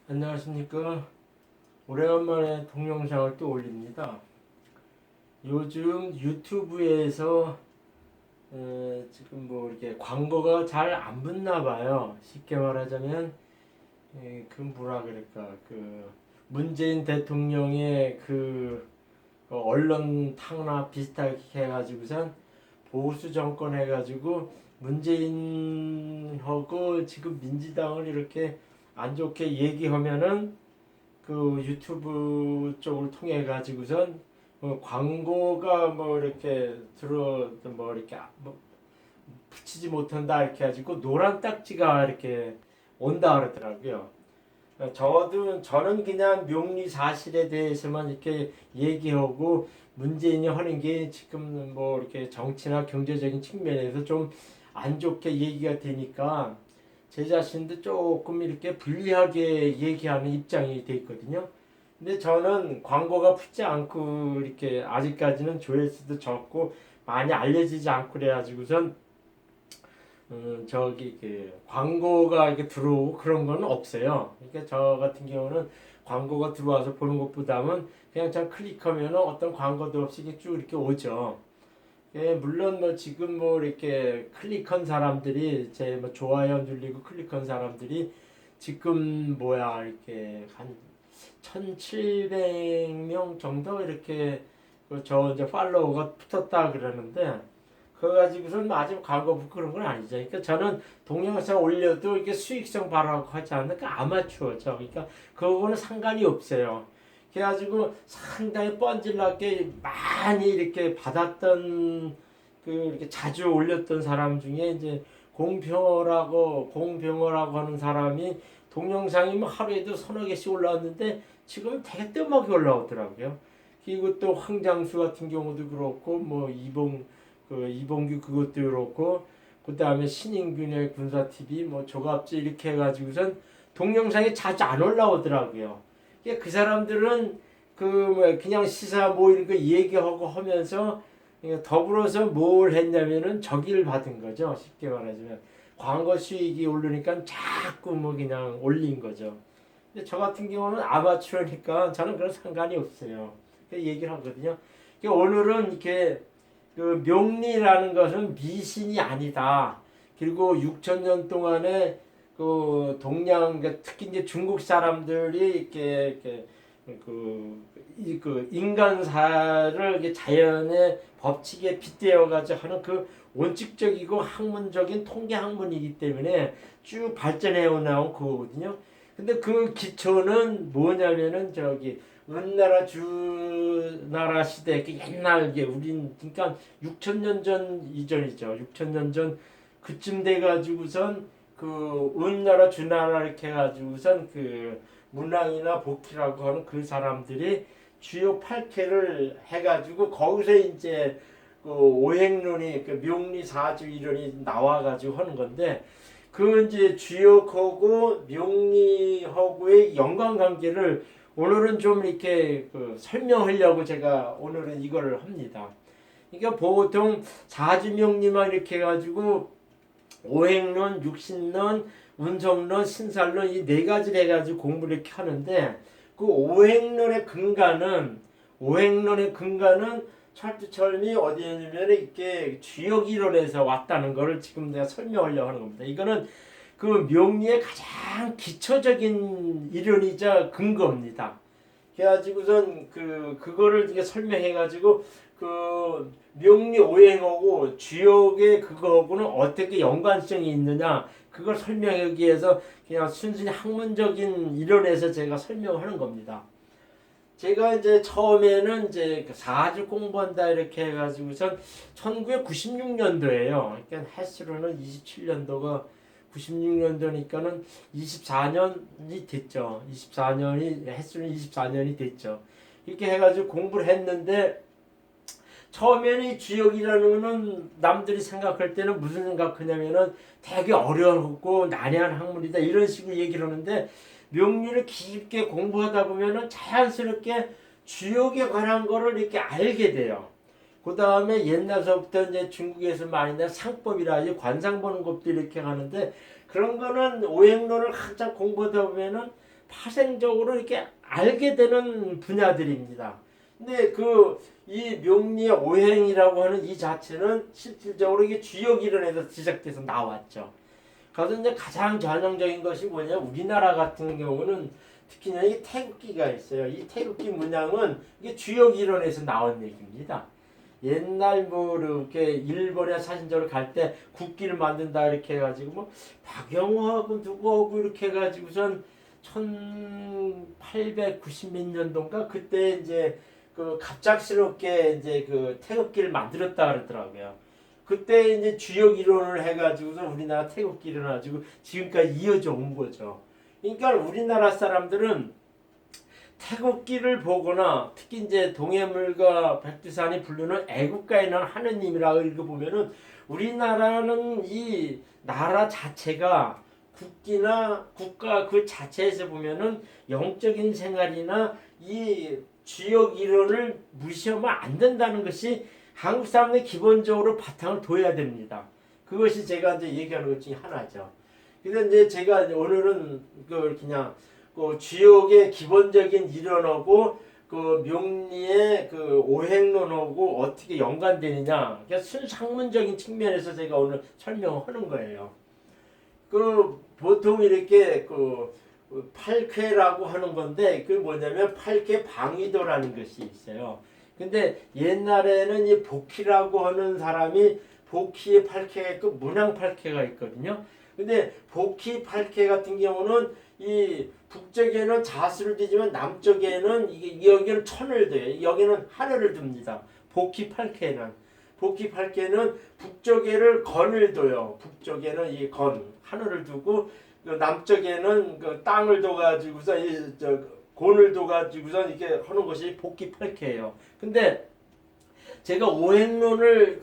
안녕하십니까. 오래간만에 동영상을 또 올립니다. 요즘 유튜브에서 지금 뭐 이렇게 광고가 잘 안 붙나 봐요. 쉽게 말하자면 그 뭐라 그럴까, 그 문재인 대통령의 그 언론 탕락 비슷하게 해가지고선 보수 정권 해가지고 문재인하고 지금 민주당을 이렇게 안 좋게 얘기하면은 그 유튜브 쪽을 통해 가지고선 광고가 뭐 이렇게 들어 뭐 이렇게 뭐 붙이지 못한다 이렇게 가지고 노란 딱지가 이렇게 온다 그러더라고요. 저는 그냥 명리 사실에 대해서만 이렇게 얘기하고 문재인이 하는 게 지금 뭐 이렇게 정치나 경제적인 측면에서 좀 안 좋게 얘기가 되니까 제 자신도 조금 이렇게 불리하게 얘기하는 입장이 돼 있거든요. 근데 저는 광고가 붙지 않고 이렇게 아직까지는 조회수도 적고 많이 알려지지 않고 그래가지고선 저기 그 광고가 이렇게 들어오고 그런 건 없어요. 그러니까 저 같은 경우는 광고가 들어와서 보는 것보다는 그냥 참 클릭하면 어떤 광고도 없이 이렇게 쭉 이렇게 오죠. 예, 물론 뭐 지금 뭐 이렇게 클릭한 사람들이 제 뭐 좋아요 눌리고 클릭한 사람들이 지금 뭐야 이렇게 한 1,700명 정도 이렇게 저 이제 팔로워가 붙었다 그러는데 그거 가지고서는 아직 광고 그런 건 아니죠. 그러니까 저는 동영상 올려도 이게 수익성 바라고 하지 않으니까 아마추어죠. 그러니까 그거는 상관이 없어요. 그래가지고 상당히 뻔질나게 많이 이렇게 받았던 그 이렇게 자주 올렸던 사람 중에 이제 공평어라고 하는 사람이 동영상이 뭐 하루에도 서너 개씩 올라왔는데 지금 되게 뜸하게 올라오더라고요. 그리고 또 황장수 같은 경우도 그렇고 뭐 이봉규 그것도 그렇고 그 다음에 신인균의 군사 TV 뭐 조갑지 이렇게 해가지고선 동영상이 자주 안 올라오더라고요. 그 사람들은 그 뭐 그냥 시사 뭐 이런 거 얘기하고 하면서 더불어서 뭘 했냐면은 저기를 받은 거죠. 쉽게 말하자면 광고 수익이 오르니까 자꾸 뭐 그냥 올린 거죠. 근데 저 같은 경우는 아마추어니까 저는 그런 상관이 없어요. 그 얘기를 하거든요. 오늘은 이렇게 그 명리라는 것은 미신이 아니다. 그리고 6천 년 동안에 그 동양 특히 이제 중국 사람들이 이렇게 그 인간사를 자연의 법칙에 빗대어 가지고 하는 그 원칙적이고 학문적인 통계 학문이기 때문에 쭉 발전해 나온 그거거든요. 근데 그 기초는 뭐냐면은 저기 은나라 주나라 시대 그 옛날 게 우린 그러니까 6천 년 전 이전이죠. 6천 년 전 그쯤 돼 가지고선 그 은나라 주나라 이렇게 해 가지고선 그 문왕이나 복희라고 하는 그 사람들이 주요 8개를 해가지고 거기서 이제 그 오행론이 그 명리사주 이론이 나와가지고 하는 건데 그 이제 주역하고 명리하고의 연관관계를 오늘은 좀 이렇게 그 설명하려고 제가 오늘은 이거를 합니다. 그러니까 보통 사주명리만 이렇게 해가지고 오행론, 육신론, 운성론, 신살론 이 네 가지를 해가지고 공부를 이렇게 하는데 그 오행론의 근간은 철두철미 어디냐면 이렇게 주역 이론에서 왔다는 것을 지금 내가 설명하려고 하는 겁니다. 이거는 그 명리의 가장 기초적인 이론이자 근거입니다. 그래가지고선 그거를 이제 설명해가지고 그 명리 오행하고 주역의 그거하고는 어떻게 연관성이 있느냐 그걸 설명하기 위해서 그냥 순전히 학문적인 이론에서 제가 설명하는 겁니다. 제가 이제 처음에는 이제 사주 공부한다 이렇게 해가지고선 1996년도에요. 그러니까 횟수로는 27년도가 96년도니까는 24년이 됐죠. 24년이 횟수는 24년이 됐죠. 이렇게 해가지고 공부를 했는데 처음에는 이 주역이라는 거는 남들이 생각할 때는 무슨 생각하냐면은 되게 어려웠고 난해한 학문이다 이런 식으로 얘기를 하는데 명리를 깊게 공부하다 보면은 자연스럽게 주역에 관한 거를 이렇게 알게 돼요. 그 다음에 옛날서부터 이제 중국에서 많이 난 상법이라 관상 보는 것도 이렇게 하는데 그런 거는 오행론을 한참 공부하다 보면은 파생적으로 이렇게 알게 되는 분야들입니다. 근데 이 명리의 오행이라고 하는 이 자체는 실질적으로 이게 주역 이론에서 시작돼서 나왔죠. 그래서 이제 가장 전형적인 것이 뭐냐, 우리나라 같은 경우는 특히나 이 태극기가 있어요. 이 태극기 문양은 이게 주역 이론에서 나온 얘기입니다. 옛날 뭐 이렇게 일본에 사신적으로 갈 때 국기를 만든다 이렇게 해가지고 뭐 박영호하고 누구하고 이렇게 해가지고선 1890 몇 년도인가 그때 이제 갑작스럽게 이제 태극기를 만들었다 그러더라고요. 그때 이제 주역 이론을 해가지고서 우리나라 태극기 일어나지고 지금까지 이어져 온 거죠. 그러니까 우리나라 사람들은 태극기를 보거나 특히 이제 동해물과 백두산이 부르는 애국가에 있는 하느님이라고 읽어보면은 우리나라는 이 나라 자체가 국기나 국가 그 자체에서 보면은 영적인 생활이나 이 주역 이론을 무시하면 안 된다는 것이 한국 사람들이 기본적으로 바탕을 둬야 됩니다. 그것이 제가 이제 얘기하는 것 중에 하나죠. 그래서 이제 제가 오늘은 그냥 주역의 기본적인 이론하고 명리의 오행론하고 어떻게 연관되느냐, 순상문적인 측면에서 제가 오늘 설명하는 거예요. 보통 이렇게 팔쾌라고 하는 건데 뭐냐면 팔쾌 방위도라는 것이 있어요. 근데 옛날에는 이 복희라고 하는 사람이 복희의 팔쾌가 있고 문왕팔쾌가 있거든요. 근데 복희 팔쾌 같은 경우는 이 북쪽에는 자수를 두지만 남쪽에는 여기는 천을 둬요. 여기는 하늘을 둡니다. 복희 팔쾌는 북쪽에를 건을 둬요. 북쪽에는 이 하늘을 두고 남쪽에는 땅을 둬가지고서 곤을 둬가지고서 이렇게 하는 것이 복희 팔쾌예요. 근데 제가 오행론을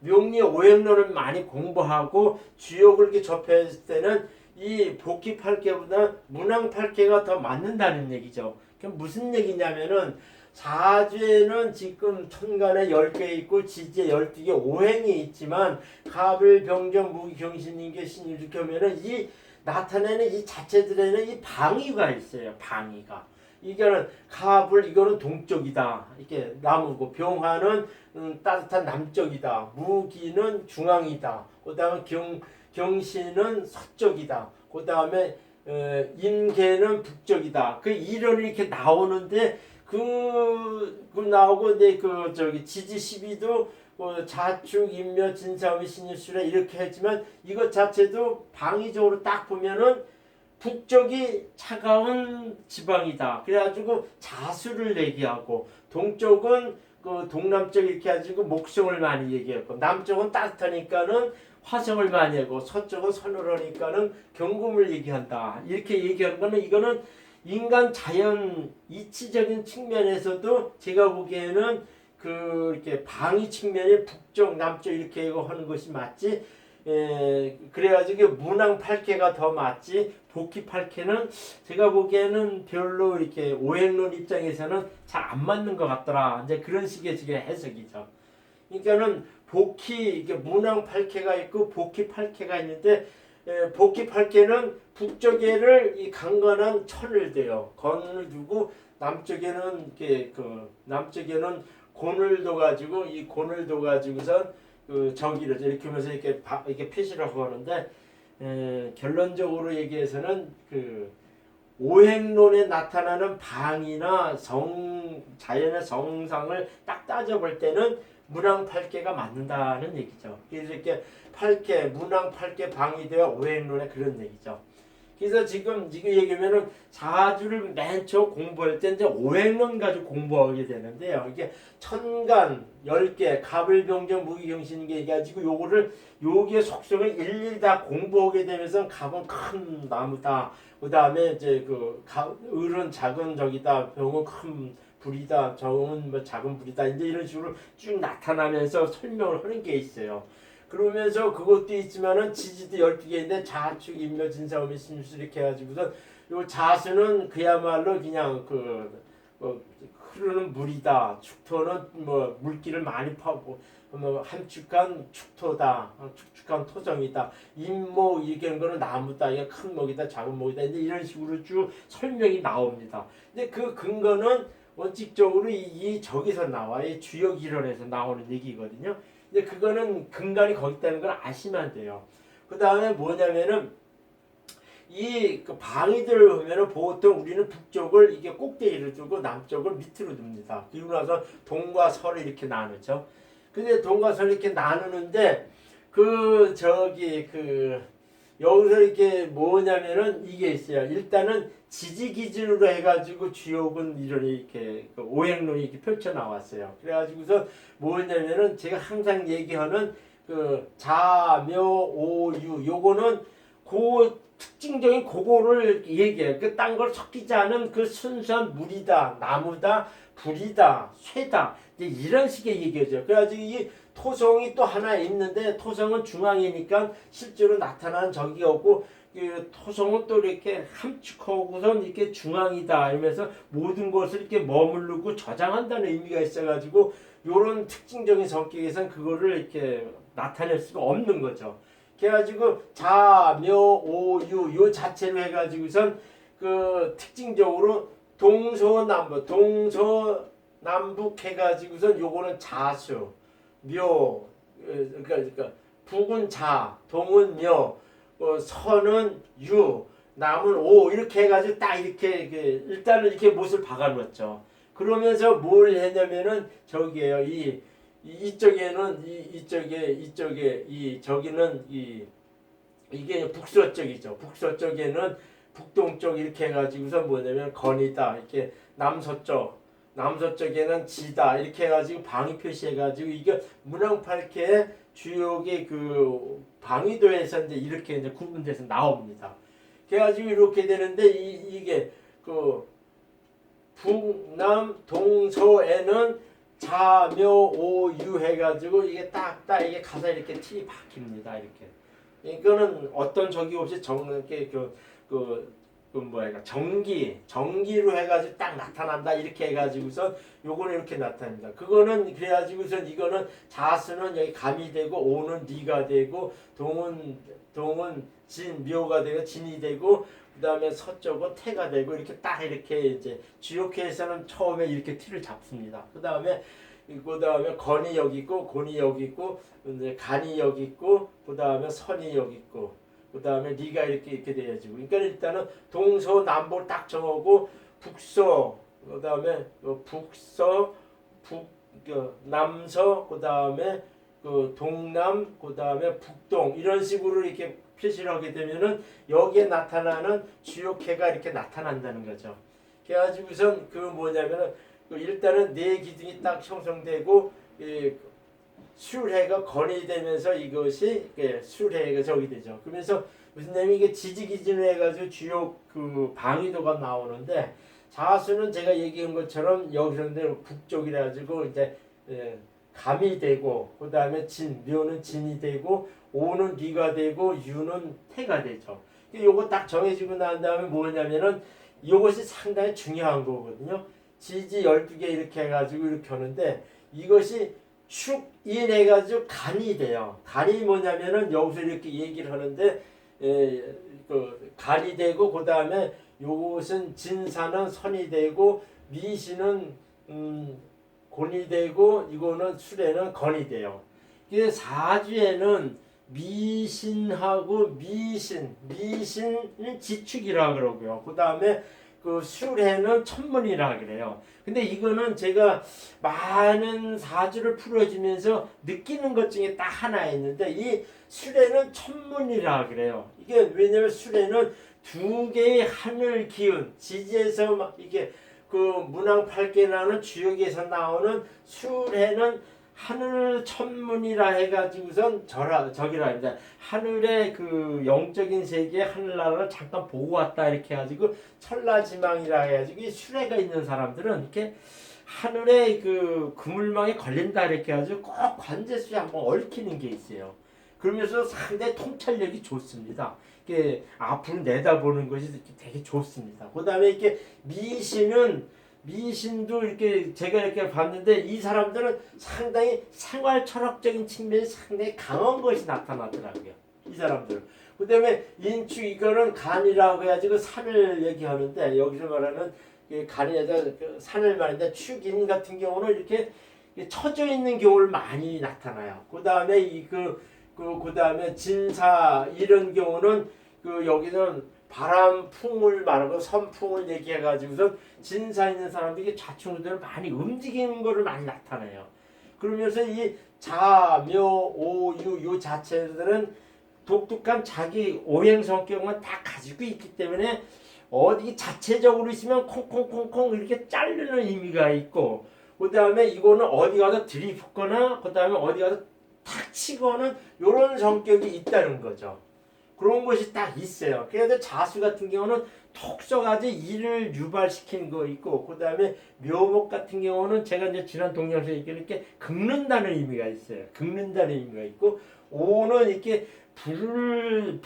명리 오행론을 많이 공부하고 주역을 이렇게 접했을 때는 이 복희 팔쾌보다 문왕 팔쾌가 더 맞는다는 얘기죠. 그럼 무슨 얘기냐면은 사주에는 지금 천간에 10개 있고 지지에 12개 오행이 있지만 갑을 병정 무기 경신인계 신유 이렇게 하면은 이 나타내는 이 자체들에는 이 방위가 있어요. 방위가. 이거는 갑을 이거는 동쪽이다. 이렇게 나무고 병화는 따뜻한 남쪽이다. 무기는 중앙이다. 그다음에 경신은 서쪽이다. 그다음에 인계는 북쪽이다. 이론이 이렇게 나오는데 나오고 이제 지지 12도 자축 인묘 진사오미 신유술에 이렇게 했지만 이것 자체도 방위적으로 딱 보면은 북쪽이 차가운 지방이다. 그래가지고 자수를 얘기하고 동쪽은 동남쪽 이렇게 해가지고 목성을 많이 얘기했고 남쪽은 따뜻하니까는 화성을 많이 하고 서쪽은 서늘하니까는 경금을 얘기한다. 이렇게 얘기하는 거는 이거는 인간 자연 이치적인 측면에서도 제가 보기에는 이렇게 방위 측면에 북쪽 남쪽 이렇게 하는 것이 맞지. 그래가지고 문왕 팔쾌가 더 맞지. 복희 팔쾌는 제가 보기에는 별로 이렇게 오행론 입장에서는 잘 안 맞는 것 같더라. 이제 그런 식의 지금 해석이죠. 그러니까는 복희 문왕 팔쾌가 있고 복희 팔쾌가 있는데 복희 팔쾌는 북쪽에를 이 강건한 천을 대요. 건을 두고 남쪽에는 남쪽에는 곤을 둬가지고 이 곤을 둬가지고선 저기를 이렇게 하면서 이렇게 표시를 하고 하는데 결론적으로 얘기해서는 오행론에 나타나는 방이나 자연의 정상을 딱 따져볼 때는 문왕팔쾌가 맞는다는 얘기죠. 그래서 이렇게 문왕팔쾌 방위되어 오행론의 그런 얘기죠. 그래서 지금 얘기하면은 사주를 맨 처음 공부할 때 이제 오행론 가지고 공부하게 되는데요. 이게 천간 10개, 갑을 병정 무기 경신인계 가지고 요기의 속성을 일일이 다 공부하게 되면서 갑은 큰 나무다. 그다음에 이제 을은 작은 적이다. 병은 큰 불이다. 정은 뭐 작은 불이다. 이제 이런 식으로 쭉 나타나면서 설명을 하는 게 있어요. 그러면서 그것도 있지만은 지지도 12개인데 자축, 인묘, 진사오미, 신유술 이렇게 해가지고서 요 자수는 그야말로 그냥 어, 흐르는 물이다. 축토는 뭐 물기를 많이 파고 뭐 함축한 축토다. 축축한 토성이다. 임목 이런 거는 나무다. 이게 큰 목이다. 작은 목이다. 이제 이런 식으로 쭉 설명이 나옵니다. 근데 그 근거는 원칙적으로 이 저기서 나와. 이 주역 이론에서 나오는 얘기거든요. 근데 그거는 근간이 거기 있다는 걸 아시면 돼요. 그 다음에 뭐냐면은 이그 방위들을 보면은 보통 우리는 북쪽을 이게 꼭대기를 두고 남쪽을 밑으로 둡니다. 그리고 나서 동과 서를 이렇게 나누죠. 근데 동과 서를 이렇게 나누는데 그 저기 그 여기서 이렇게 뭐냐면은 이게 있어요. 일단은 지지 기준으로 해가지고 주요군 이론이 이렇게 그 오행론이 이렇게 펼쳐 나왔어요. 그래가지고서 뭐냐면은 제가 항상 얘기하는 그 자묘오유 요거는 그 특징적인 그거를 얘기해요. 그 딴 걸 섞이지 않은 그 순수한 물이다, 나무다, 불이다, 쇠다 이제 이런 식의 얘기죠. 그래가지고 이 토성이 또 하나 있는데 토성은 중앙이니까 실제로 나타나는 적이 없고 그 토성은 또 이렇게 함축하고선 이렇게 중앙이다 이러면서 모든 것을 이렇게 머무르고 저장한다는 의미가 있어가지고 이런 특징적인 성격에선 그거를 이렇게 나타낼 수가 없는 거죠. 그래가지고 자묘오유 요 자체로 해가지고선 그 특징적으로 동서남북 해가지고선 요거는 자수 묘 그러니까 북은 자 동은 묘 서는 유 남은 오 이렇게 해가지고 딱 이렇게 일단은 이렇게 못을 박아놓았죠. 그러면서 뭘 했냐면은 저기에요 이쪽에는 이쪽에 이 저기는 이게 북서쪽이죠. 북서쪽에는 북동쪽 이렇게 해가지고서 뭐냐면 건이다 이렇게 남서쪽에는 지다 이렇게 해가지고 방위 표시해가지고 이게 문왕팔캐의 주역의 그 방위도에서 이제 이렇게 이제 구분돼서 나옵니다. 그래가지고 이렇게 되는데 이게 그 북남 동서에는 자묘오유 해가지고 이게 딱딱 이게 가사 이렇게 틀이 박힙니다. 이렇게 이거는 어떤 적이 없이 정확하게 정기로 해가지고 딱 나타난다 이렇게 해가지고서 요거는 이렇게 나타납니다. 그거는 그래가지고선 이거는 자수는 여기 감이 되고 오는 니가 되고 동은 진 묘가 되고 진이 되고 그 다음에 서쪽은 태가 되고 이렇게 딱 이렇게 이제 주요회에서는 처음에 이렇게 틀을 잡습니다. 그 다음에 건이 여기 있고 곤이 여기 있고 이제 간이 여기 있고 그 다음에 선이 여기 있고 그 다음에 리가 이렇게 돼야지. 그러니까 일단은 동서남북 딱 정하고 북서 그 다음에 북서 남서 그 다음에 그 동남 그 다음에 북동 이런 식으로 이렇게 표시를 하게 되면은 여기에 나타나는 주요캐가 이렇게 나타난다는 거죠. 그래가지고선 그 뭐냐면은 일단은 네 기둥이 딱 형성되고 술해가 건이 되면서 이것이 술해가 저기 되죠. 그러면서 무슨 내면 이게 지지 기준으로 해가지고 주요 그 방위도가 나오는데 자수는 제가 얘기한 것처럼 여기서 북쪽이라 가지고 이제 감이 되고 그 다음에 묘는 진이 되고 오는 리가 되고 유는 태가 되죠. 요거 딱 정해지고 난 다음에 뭐냐면은 이것이 상당히 중요한 거거든요. 지지 12개 이렇게 해가지고 이렇게 하는데 이것이 축인 해가지고 간이 돼요. 간이 뭐냐면은 여기서 이렇게 얘기를 하는데 간이 되고 그 다음에 요것은 진사는 선이 되고 미신은 곤이 되고 이거는 술에는 건이 돼요. 이게 사주에는 미신하고 미신은 지축이라 그러고요. 그 다음에 그 술해는 천문이라 그래요. 근데 이거는 제가 많은 사주를 풀어주면서 느끼는 것 중에 딱 하나 있는데 이 술해는 천문이라 그래요. 이게 왜냐면 술해는 두 개의 하늘 기운 지지에서 막 이게 그 문왕팔계라는 주역에서 나오는 술해는 하늘 천문이라 해가지고선 저기라 합니다. 하늘의 그 영적인 세계 하늘나라를 잠깐 보고 왔다 이렇게 해가지고 천라지망이라 해가지고 이 수레가 있는 사람들은 이렇게 하늘의 그 그물망에 걸린다 이렇게 해가지고 꼭 관제수에 한번 얽히는 게 있어요. 그러면서 상당히 통찰력이 좋습니다. 이게 앞으로 내다보는 것이 되게 좋습니다. 그 다음에 이렇게 미신은 미신도 이렇게 제가 이렇게 봤는데 이 사람들은 상당히 생활 철학적인 측면이 상당히 강한 것이 나타나더라고요. 이 사람들. 그다음에 인축 이거는 간이라고 해가지고 산을 얘기하는데 여기서 말하는 간에다 산을 말하는데 축인 같은 경우는 이렇게 처져 있는 경우를 많이 나타나요. 그다음에 그다음에 진사 이런 경우는 여기는 바람풍을 말하고 선풍을 얘기해가지고서 진사 있는 사람들이 좌충우돌을 많이 움직이는 거를 많이 나타내요. 그러면서 이 자, 묘, 오, 유, 요 자체들은 독특한 자기 오행 성격만 다 가지고 있기 때문에 어디 자체적으로 있으면 콩콩콩콩 이렇게 자르는 의미가 있고 그 다음에 이거는 어디 가서 들이붓거나 그 다음에 어디 가서 탁 치고는 이런 성격이 있다는 거죠. 그런 것이 딱 있어요. 그래서 자수 같은 경우는 톡 써가지고 일을 유발시키는 거 있고 그 다음에 묘목 같은 경우는 제가 이제 지난 동영상에 이렇게 긁는다는 의미가 있어요. 긁는다는 의미가 있고 오는 이렇게 불을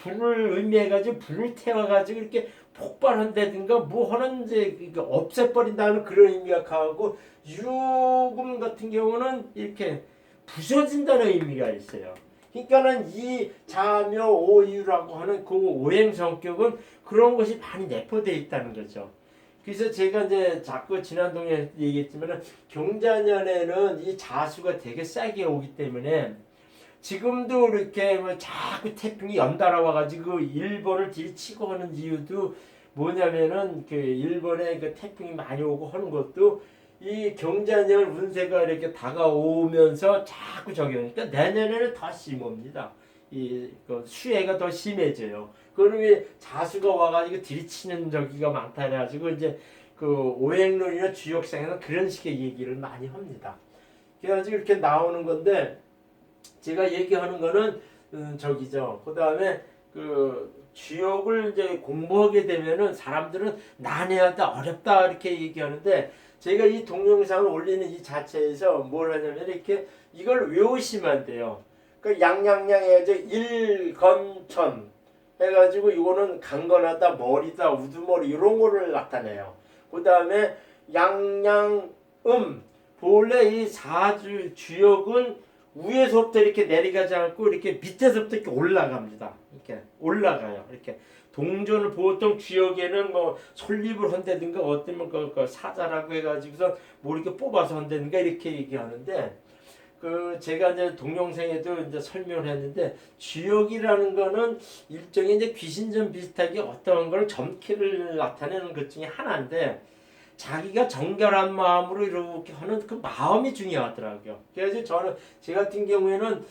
의미해가지고 불을 태워가지고 이렇게 폭발한다든가 뭐 하는 이제 없애버린다는 그런 의미가 강하고 유금 같은 경우는 이렇게 부서진다는 의미가 있어요. 그러니까는 이 자묘 오유라고 하는 그 오행 성격은 그런 것이 많이 내포되어 있다는 거죠. 그래서 제가 이제 자꾸 지난 동에 얘기했지만은 경자년에는 이 자수가 되게 세게 오기 때문에 지금도 이렇게 뭐 자꾸 태풍이 연달아 와가지고 일본을 들이치고 하는 이유도 뭐냐면은 그 일본에 그 태풍이 많이 오고 하는 것도 이 경자년 운세가 이렇게 다가오면서 자꾸 적용하니까 내년에는 더 심합니다. 그 수해가 더 심해져요. 그러면 자수가 와가지고 들이치는 저기가 많다 해가지고 이제 그 오행론이나 주역상에는 그런 식의 얘기를 많이 합니다. 그래가지고 이렇게 나오는 건데 제가 얘기하는 거는 저기죠. 그 다음에 그 주역을 이제 공부하게 되면은 사람들은 난해하다, 어렵다 이렇게 얘기하는데 제가 이 동영상을 올리는 이 자체에서 뭘 하냐면 이렇게 이걸 외우시면 돼요. 그 양양양 해가지고 일건천 해가지고 이거는 강건하다, 머리다, 우두머리 이런 거를 나타내요. 그 다음에 양양음 본래 이 사주 주역은 위에서부터 이렇게 내려가지 않고 이렇게 밑에서부터 이렇게 올라갑니다. 이렇게 올라가요. 이렇게 동전을 보통 주역에는 뭐 솔잎을 한다든가 어떤 그 사자라고 해가지고서 뭐 이렇게 뽑아서 한다든가 이렇게 얘기하는데 그 제가 이제 동영상에도 이제 설명을 했는데 주역이라는 거는 일종의 이제 귀신점 비슷하게 어떤 걸 점괘를 나타내는 것 중에 하나인데. 자기가 정결한 마음으로 이렇게 하는 그 마음이 중요하더라고요. 그래서 저는 제 같은 경우에는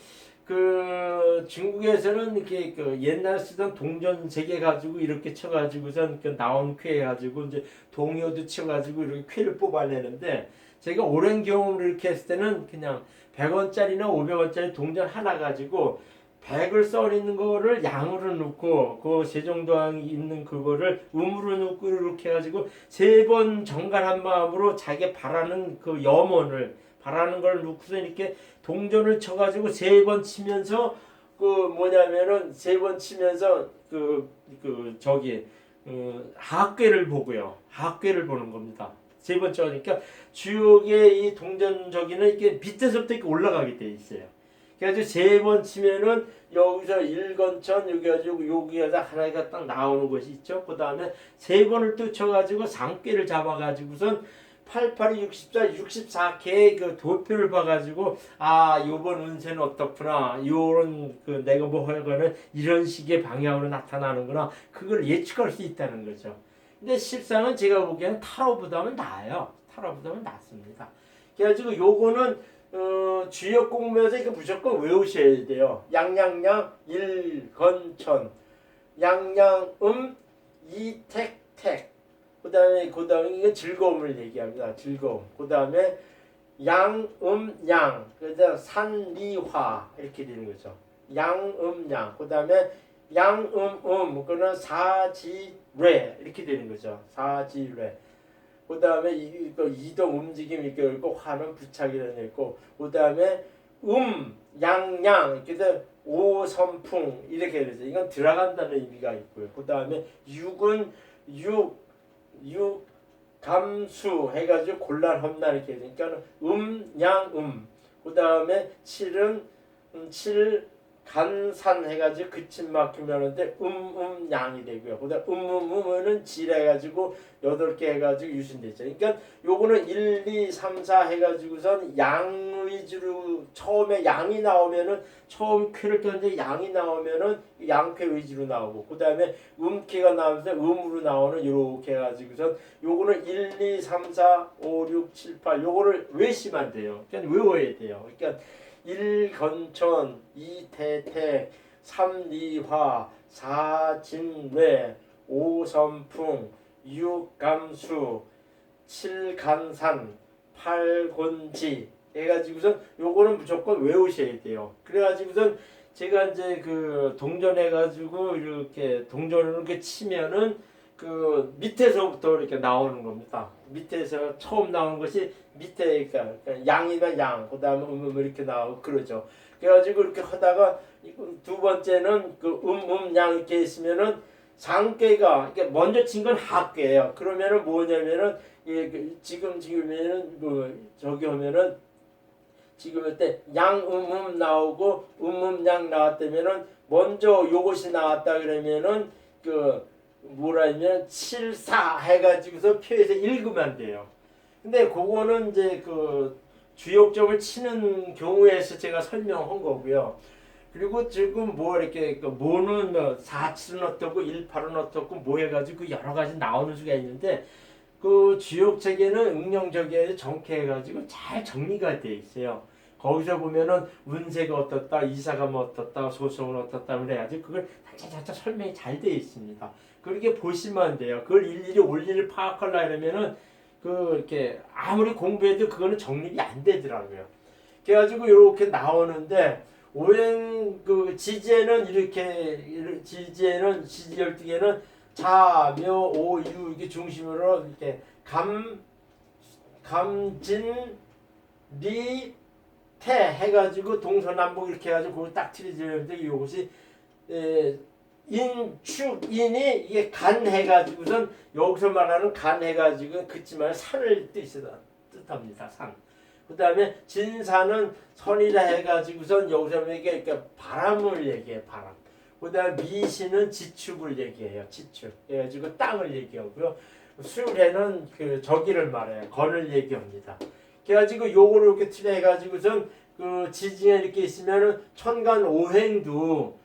그 중국에서는 이렇게 그 옛날 쓰던 동전 세개 가지고 이렇게 쳐가지고선 그 나온 쾌 가지고 이제 동요도 쳐가지고 이렇게 쾌를 뽑아내는데 제가 오랜 경험을 이렇게 했을 때는 그냥 100원짜리나 500원짜리 동전 하나 가지고 100을 써 있는 거를 양으로 넣고 그 세종도항 있는 그거를 음으로 넣고 이렇게 해가지고 3번 정갈한 마음으로 자기 바라는 그 염원을 바라는 걸 넣고서 이렇게 동전을 쳐가지고 3번 치면서 그 뭐냐면은 3번 치면서 저기 하괴를 보고요. 하괴를 보는 겁니다. 3번 쳐니까 주역의 이 동전 저기는 이렇게 밑에서부터 이렇게 올라가게 돼 있어요. 그래가지고 3번 치면은 여기서 일건천 여기에서 하나가 딱 나오는 것이 있죠. 그 다음에 3번을 또 쳐가지고 상괴를 잡아가지고선 88, 64, 64개의 그 도표를 봐가지고 요번 운세는 어떻구나. 요런 그 내가 뭐 하거는 이런 식의 방향으로 나타나는구나. 그걸 예측할 수 있다는 거죠. 근데 실상은 제가 보기에는 타로보다는 나아요. 타로보다는 낫습니다. 그래가지고 요거는 주역 공부에서 이거 무조건 외우셔야 돼요. 양양양 일건천 양양음 이택택 그다음에 이게 즐거움을 얘기합니다. 즐거움. 그다음에 양음양 그다음 산리화 이렇게 되는 거죠. 양음양 그다음에 양음음 그거는 사지뢰 이렇게 되는 거죠. 사지뢰. 그 다음에 이동 움직임 이렇게 있고 화는 부착이라는 있고 그 다음에 양양 이렇게 해서 오선풍 이렇게 되죠. 이건 들어간다는 의미가 있고요. 그 다음에 육은 감수 해가지고 곤란험난 이렇게 되니까 양음. 그 다음에 칠은 칠 간산 해가지고 그침 막히면 하는데 양이 되고요. 그다음 음은 질 해가지고 8개 해가지고 유신되죠. 그러니까 요거는 1, 2, 3, 4 해가지고선 양 위주로 처음에 양이 나오면은 처음 쾌를 꼈는데 양이 나오면은 양쾌 위주로 나오고 그다음에 음쾌가 나오면서 음으로 나오는 요렇게 해가지고선 요거는 1, 2, 3, 4, 5, 6, 7, 8 요거를 외시면 돼요. 그러니까 외워야 돼요. 그러니까 1. 건천 2. 태택 3. 리화 4. 진외 5. 선풍 6. 감수 7. 간산 8. 곤지 해가지고선 요거는 무조건 외우셔야 돼요. 그래가지고선 제가 이제 그 동전해가지고 이렇게 동전을 이렇게 치면은 그 밑에서부터 이렇게 나오는 겁니다. 밑에서 처음 나오는 것이 밑에 그러니까 양이면 양, 그다음에 이렇게 나오고 그러죠. 그래가지고 이렇게 하다가 두 번째는 그 양 이렇게 있으면은 상괴가 이게 먼저 친 건 하괴예요. 그러면은 뭐냐면은 지금이면은 뭐 저기 하면은 지금 할때 양 나오고 양 나왔다면은 먼저 요것이 나왔다 그러면은 그 뭐라 하면 7, 4 해가지고서 표에서 읽으면 돼요. 근데 그거는 이제 그 주역점을 치는 경우에서 제가 설명한 거고요. 그리고 지금 뭐 이렇게 그 뭐는 4, 7은 어떻고 1, 8은 어떻고 뭐 해가지고 여러 가지 나오는 수가 있는데 그 주역 체계는 응용적에 정쾌해가지고 잘 정리가 돼 있어요. 거기서 보면은 운세가 어떻다, 이사가 뭐 어떻다, 소송은 어떻다 그래야지 그걸 자자자 설명이 잘 돼 있습니다. 그렇게 보시면 돼요. 그걸 일일이 원리를 파악하려 그러면은 그 이렇게 아무리 공부해도 그거는 정립이 안 되더라고요. 그래가지고 이렇게 나오는데 오행 그 지지에는 이렇게 지지에는 지지 12개는 자, 묘, 오, 유 이게 중심으로 이렇게 감진, 리, 태 해가지고 동서남북 이렇게 해가지고 그걸 딱 틀어지는데 이것이 인, 축, 인이 이게 간 해가지고선 여기서 말하는 간 해가지고 그치만 산을 뜻합니다. 산. 그 다음에 진산은 선이라 해가지고선 여기서 이게 바람을 얘기해 바람. 그 다음에 미신은 지축을 얘기해요. 지축. 그래가지고 땅을 얘기하고요. 수레는 그 저기를 말해요. 건을 얘기합니다. 그래가지고 요거를 이렇게 틀어해가지고선 그 지징에 이렇게 있으면은 천간오행도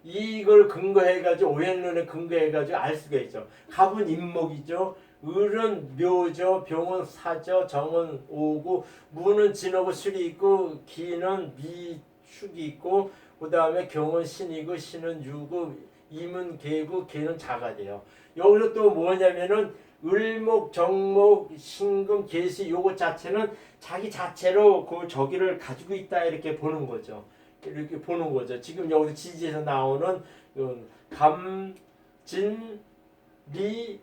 이걸 근거해가지고 오행론에 근거해가지고 알 수가 있죠. 갑은 임목이죠. 을은 묘죠. 병은 사죠. 정은 오고 무는 진하고 술이 있고 기는 미축이 있고 그 다음에 경은 신이고 신은 유고 임은 개고 개는 자가 돼요. 여기서 또 뭐냐면은 을목, 정목, 신금, 계시 요것 자체는 자기 자체로 그 저기를 가지고 있다 이렇게 보는 거죠. 이렇게 보는 거죠. 지금 여기서 지지에서 나오는 감, 진, 리,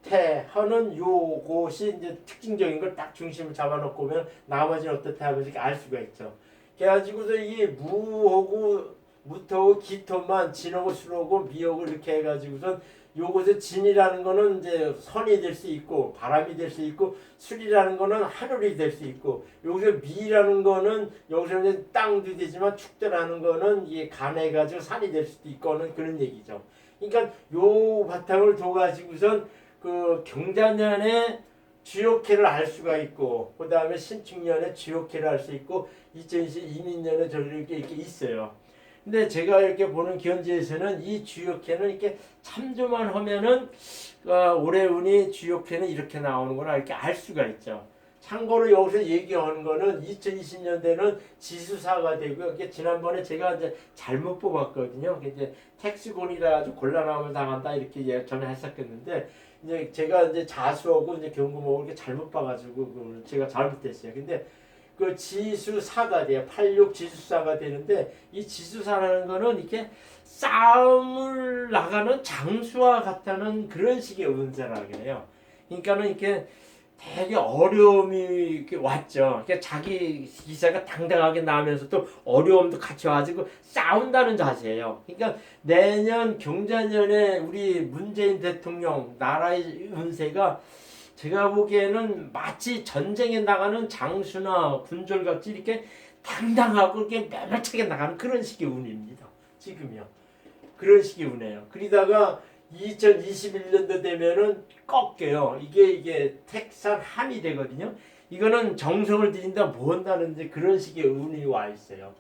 태 하는 요것이 이제 특징적인 걸 딱 중심을 잡아놓고 보면 나머지는 어떻다 하면서 알 수가 있죠. 그래가지고서 이 무하고 무토하고 기토만 진하고 수하고 미하고 이렇게 해가지고선 요것의 진이라는 거는 이제 선이 될 수 있고 바람이 될 수 있고 술이라는 거는 하늘이 될 수 있고 여기서 미라는 거는 여기서 이제 땅도 되지만 축대라는 거는 이게 간해가지고 산이 될 수도 있고는 그런 얘기죠. 그러니까 요 바탕을 둬가지고선 그 경자년의 주역회를 알 수가 있고 그 다음에 신축년의 주역회를 알 수 있고 2022년에 저렇게 이렇게 있어요. 근데 제가 이렇게 보는 견지에서는 이 주역회는 이렇게 참조만 하면은 올해 운이 주역회는 이렇게 나오는구나 이렇게 알 수가 있죠. 참고로 여기서 얘기하는 거는 2020년대는 지수사가 되고요. 이게 지난번에 제가 이제 잘못 뽑았거든요. 이제 택시곤이라 아주 곤란함을 당한다 이렇게 전에 했었겠는데 이제 제가 이제 자수하고 이제 경금하고 이렇게 잘못 봐가지고 제가 잘못했어요. 근데 그 지수사가 돼요. 86 지수사가 되는데 이 지수사라는 거는 이렇게 싸움을 나가는 장수와 같다는 그런 식의 운세라고 해요. 그러니까는 이렇게 되게 어려움이 이렇게 왔죠. 그러니까 자기 기사가 당당하게 나면서 또 어려움도 같이 와가지고 싸운다는 자세예요. 그러니까 내년 경자년에 우리 문재인 대통령 나라의 운세가 제가 보기에는 마치 전쟁에 나가는 장수나 군졸같이 이렇게 당당하고 이렇게 매몰차게 나가는 그런 식의 운입니다. 지금요. 그런 식의 운이에요. 그러다가 2021년도 되면은 꺾여요. 이게 택산 함이 되거든요. 이거는 정성을 들인다 못한다는데 그런 식의 운이 와 있어요.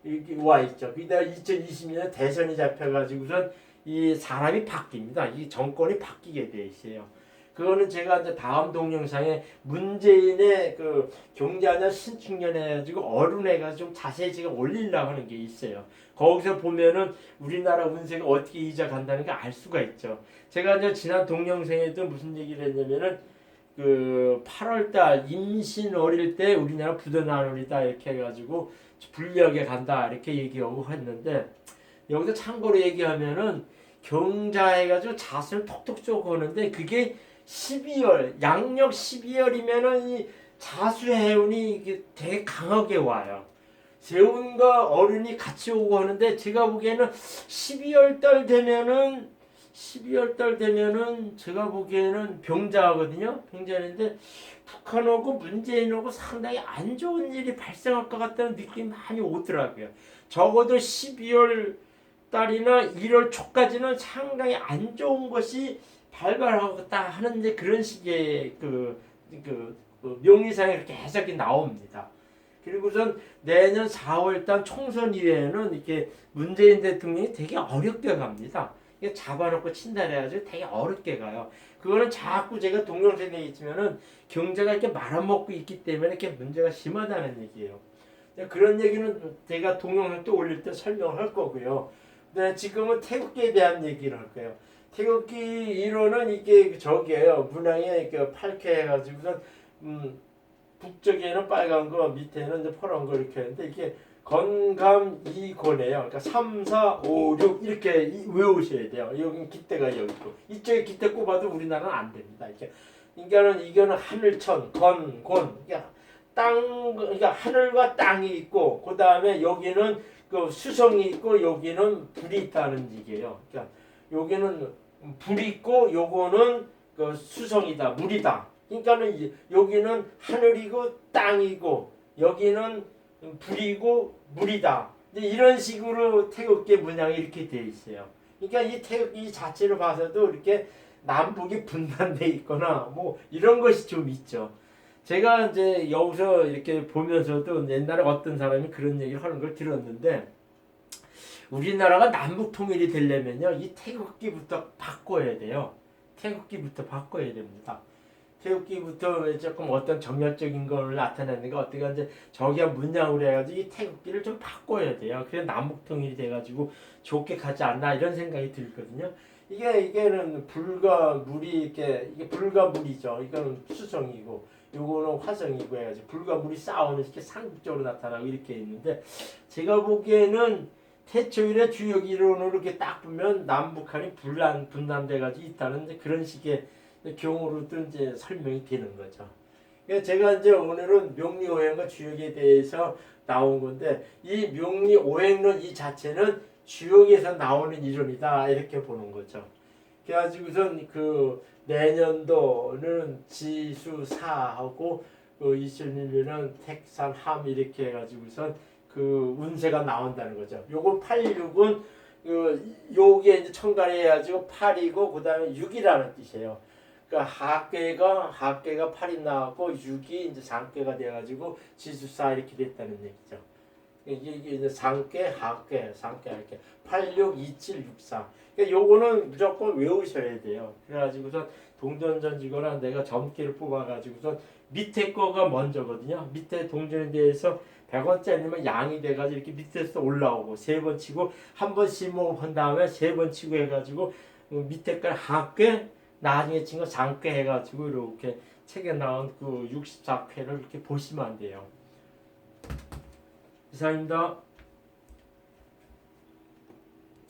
이렇게 와 있죠. 그러다 2020년 대선이 잡혀가지고선 이 사람이 바뀝니다. 이 정권이 바뀌게 돼 있어요. 그거는 제가 이제 다음 동영상에 문재인의 그 경제하냐 신축년 해가지고 어른해가지고 좀 자세히 제가 올리려고 하는 게 있어요. 거기서 보면은 우리나라 운세가 어떻게 이자 간다는 걸 알 수가 있죠. 제가 이제 지난 동영상에도 무슨 얘기를 했냐면은 그 8월달 임신 어릴 때 우리나라 부도나물이다 이렇게 해가지고 불리하게 간다 이렇게 얘기하고 했는데 여기서 참고로 얘기하면은 경자해가지고 자수를 톡톡 쏘고 오는데 그게 12월 양력 12월이면은 이 자수해운이 되게 강하게 와요. 세운과 어른이 같이 오고 하는데 제가 보기에는 12월 달 되면은 제가 보기에는 병자거든요. 병자인데 북한하고 문재인하고 상당히 안 좋은 일이 발생할 것 같다는 느낌이 많이 오더라고요. 적어도 12월 달이나 1월 초까지는 상당히 안 좋은 것이 발발하겠다 하는 이제 그런 식의 그 명리상에 이렇게 해석이 나옵니다. 그리고선 내년 4월달 총선 이후에는 이렇게 문재인 대통령이 되게 어렵게 갑니다. 이게 잡아놓고 친다래가지고 되게 어렵게 가요. 그거는 자꾸 제가 동영상에 있지만은 경제가 이렇게 말아먹고 있기 때문에 이렇게 문제가 심하다는 얘기예요. 그런 얘기는 제가 동영상 또 올릴 때 설명을 할 거고요. 근데 지금은 태극기에 대한 얘기를 할 거예요. 태극기 이론은 이게 저기예요. 문양에 그 팔게 해가지고선 북쪽에는 빨간 거, 밑에는 이제 파란 거 이렇게 했는데 이게 건감이고네요. 그러니까 3, 4, 5, 6 이렇게 외우셔야 돼요. 여기 기대가 여기 있고 이쪽에 기대 꼽아도 우리나라는 안 됩니다. 이렇게 이거는 하늘천, 건, 곤. 그러니까 그러니까 하늘과 땅이 있고 그 다음에 여기는 그 수성이 있고 여기는 불이 있다는 얘기예요. 그러니까 여기는 불이 있고 요거는 그 수성이다, 물이다. 그러니까는 여기는 하늘이고 땅이고 여기는 불이고 물이다. 이런 식으로 태극기 문양이 이렇게 돼 있어요. 그러니까 이 태극기 자체를 봐서도 이렇게 남북이 분단돼 있거나 뭐 이런 것이 좀 있죠. 제가 이제 여기서 이렇게 보면서도 옛날에 어떤 사람이 그런 얘기를 하는 걸 들었는데 우리나라가 남북 통일이 되려면요 이 태극기부터 바꿔야 돼요. 태극기부터 바꿔야 됩니다. 태극기부터 조금 어떤 정열적인 걸 나타내는 게 어떻게 이제 저기가 문양으로 해가지고 이 태극기를 좀 바꿔야 돼요. 그래 남북 통일이 돼가지고 좋게 가지 않나 이런 생각이 들거든요. 이게는 불과 물이 이게 불과 물이죠. 이거는 수성이고 요거는 화성이고 해가지고 불과 물이 싸우는 이렇게 상극적으로 나타나고 이렇게 있는데 제가 보기에는 태초일의 주역 이론으로 이렇게 딱 보면 남북한이 분단돼가지고 있다는 그런 식의 경우로도 이제 설명이 되는 거죠. 그러니까 제가 이제 오늘은 명리오행과 주역에 대해서 나온 건데 이 명리오행론 이 자체는 주역에서 나오는 이론이다 이렇게 보는 거죠. 그래가지고선 그 내년도는 지수사하고 그 2021년은 택산함 이렇게 해가지고선 그 운세가 나온다는 거죠. 요거 86은 요게 이제 천간에 해가지고 8이고 그 다음에 6이라는 뜻이에요. 그러니까 합계가 8이 나왔고 6이 이제 상계가 돼가지고 지수사 이렇게 됐다는 얘기죠. 이게 이제 상계, 합계, 상계 이렇게 8, 6, 2, 7, 6, 4. 그러니까 요거는 무조건 외우셔야 돼요. 그래가지고서 동전전지거나 내가 점괘를 뽑아가지고서 밑에 거가 먼저거든요. 밑에 동전에 대해서 100원짜리면 양이 돼가지고 이렇게 밑에서 올라오고 세 번 치고 한 번 심호흡한 다음에 세 번 치고 해가지고 밑에 걸 합계 나중에 친 거 상계 해가지고 이렇게 책에 나온 그 64회를 이렇게 보시면 안 돼요. 이상입니다.